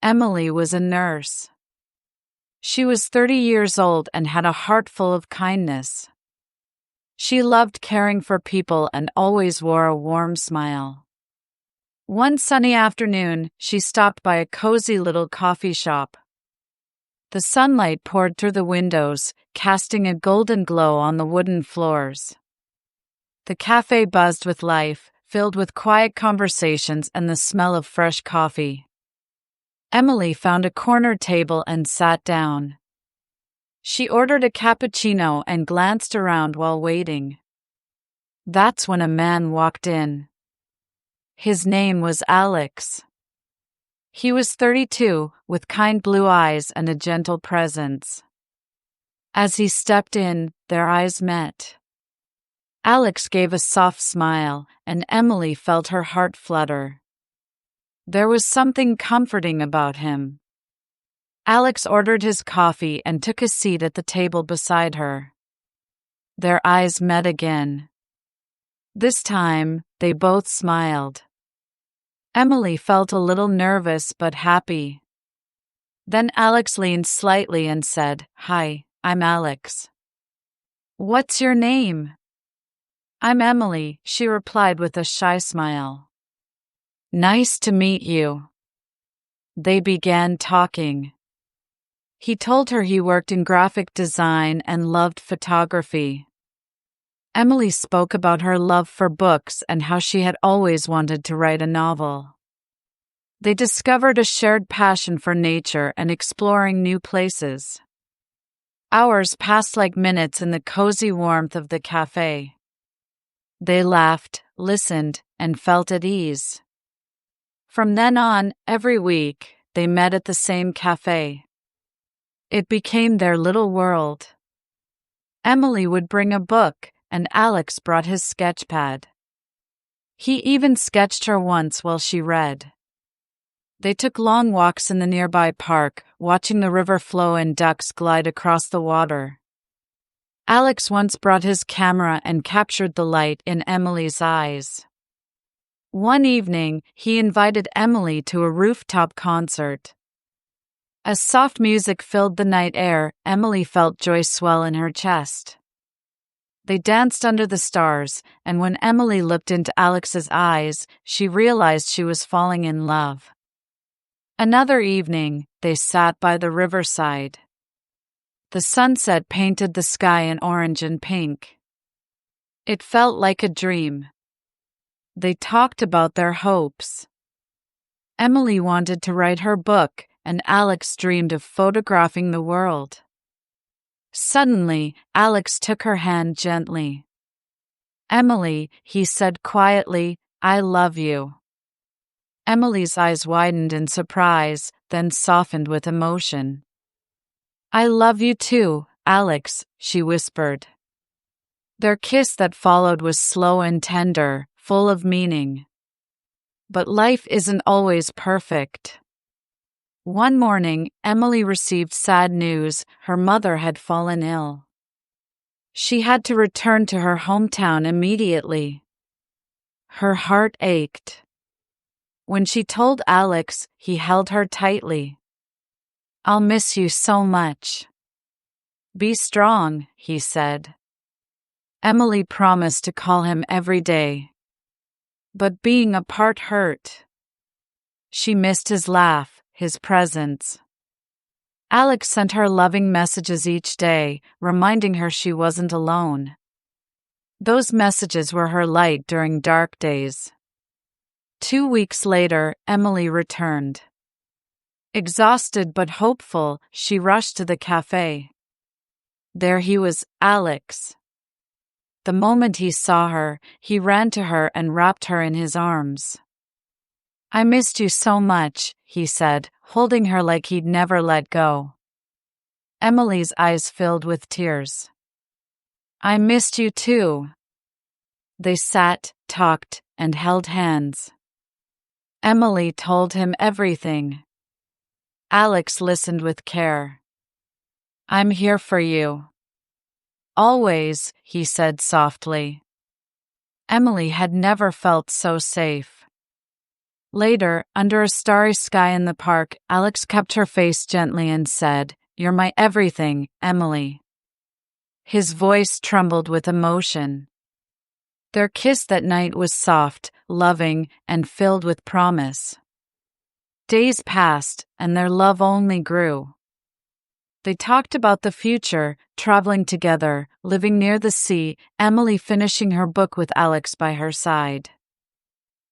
Emily was a nurse. She was 30 years old and had a heart full of kindness. She loved caring for people and always wore a warm smile. One sunny afternoon, she stopped by a cozy little coffee shop. The sunlight poured through the windows, casting a golden glow on the wooden floors. The cafe buzzed with life, filled with quiet conversations and the smell of fresh coffee. Emily found a corner table and sat down. She ordered a cappuccino and glanced around while waiting. That's when a man walked in. His name was Alex. He was 32, with kind blue eyes and a gentle presence. As he stepped in, their eyes met. Alex gave a soft smile, and Emily felt her heart flutter. There was something comforting about him. Alex ordered his coffee and took a seat at the table beside her. Their eyes met again. This time, they both smiled. Emily felt a little nervous but happy. Then Alex leaned slightly and said, "Hi, I'm Alex." "What's your name?" "I'm Emily," she replied with a shy smile. "Nice to meet you." They began talking. He told her he worked in graphic design and loved photography. Emily spoke about her love for books and how she had always wanted to write a novel. They discovered a shared passion for nature and exploring new places. Hours passed like minutes in the cozy warmth of the cafe. They laughed, listened, and felt at ease. From then on, every week, they met at the same cafe. It became their little world. Emily would bring a book, and Alex brought his sketchpad. He even sketched her once while she read. They took long walks in the nearby park, watching the river flow and ducks glide across the water. Alex once brought his camera and captured the light in Emily's eyes. One evening, he invited Emily to a rooftop concert. As soft music filled the night air, Emily felt joy swell in her chest. They danced under the stars, and when Emily looked into Alex's eyes, she realized she was falling in love. Another evening, they sat by the riverside. The sunset painted the sky in orange and pink. It felt like a dream. They talked about their hopes. Emily wanted to write her book, and Alex dreamed of photographing the world. Suddenly, Alex took her hand gently. "Emily," he said quietly, "I love you." Emily's eyes widened in surprise, then softened with emotion. "I love you too, Alex," she whispered. Their kiss that followed was slow and tender, full of meaning. But life isn't always perfect. One morning, Emily received sad news: her mother had fallen ill. She had to return to her hometown immediately. Her heart ached. When she told Alex, he held her tightly. "I'll miss you so much." "Be strong," he said. Emily promised to call him every day. But being apart hurt. She missed his laugh, his presence. Alex sent her loving messages each day, reminding her she wasn't alone. Those messages were her light during dark days. 2 weeks later, Emily returned. Exhausted but hopeful, she rushed to the cafe. There he was, Alex. The moment he saw her, he ran to her and wrapped her in his arms. "I missed you so much," he said, holding her like he'd never let go. Emily's eyes filled with tears. "I missed you too." They sat, talked, and held hands. Emily told him everything. Alex listened with care. "I'm here for you." "Always," he said softly. Emily had never felt so safe. Later, under a starry sky in the park, Alex kept her face gently and said, "You're my everything, Emily." His voice trembled with emotion. Their kiss that night was soft, loving, and filled with promise. Days passed, and their love only grew. They talked about the future, traveling together, living near the sea, Emily finishing her book with Alex by her side.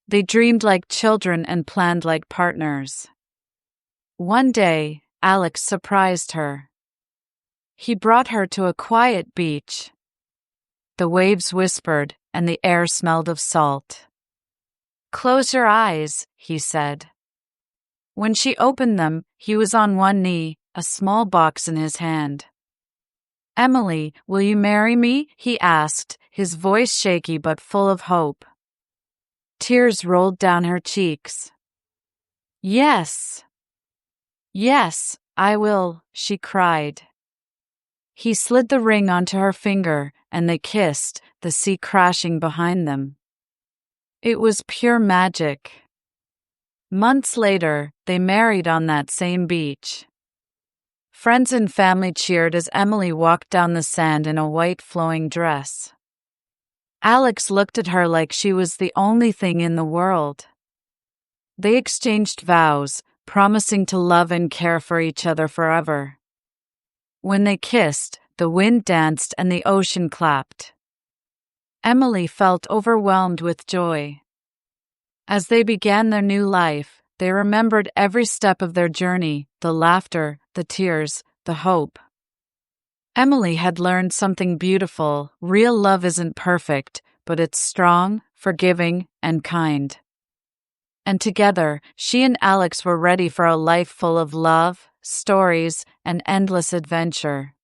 They dreamed like children and planned like partners. One day, Alex surprised her. He brought her to a quiet beach. The waves whispered, and the air smelled of salt. "Close your eyes," he said. When she opened them, he was on one knee, a small box in his hand. "Emily, will you marry me?" he asked, his voice shaky but full of hope. Tears rolled down her cheeks. "Yes. Yes, I will," she cried. He slid the ring onto her finger, and they kissed, the sea crashing behind them. It was pure magic. Months later, they married on that same beach. Friends and family cheered as Emily walked down the sand in a white flowing dress. Alex looked at her like she was the only thing in the world. They exchanged vows, promising to love and care for each other forever. When they kissed, the wind danced and the ocean clapped. Emily felt overwhelmed with joy. As they began their new life, they remembered every step of their journey, the laughter, the tears, the hope. Emily had learned something beautiful. Real love isn't perfect, but it's strong, forgiving, and kind. And together, she and Alex were ready for a life full of love, stories, and endless adventure.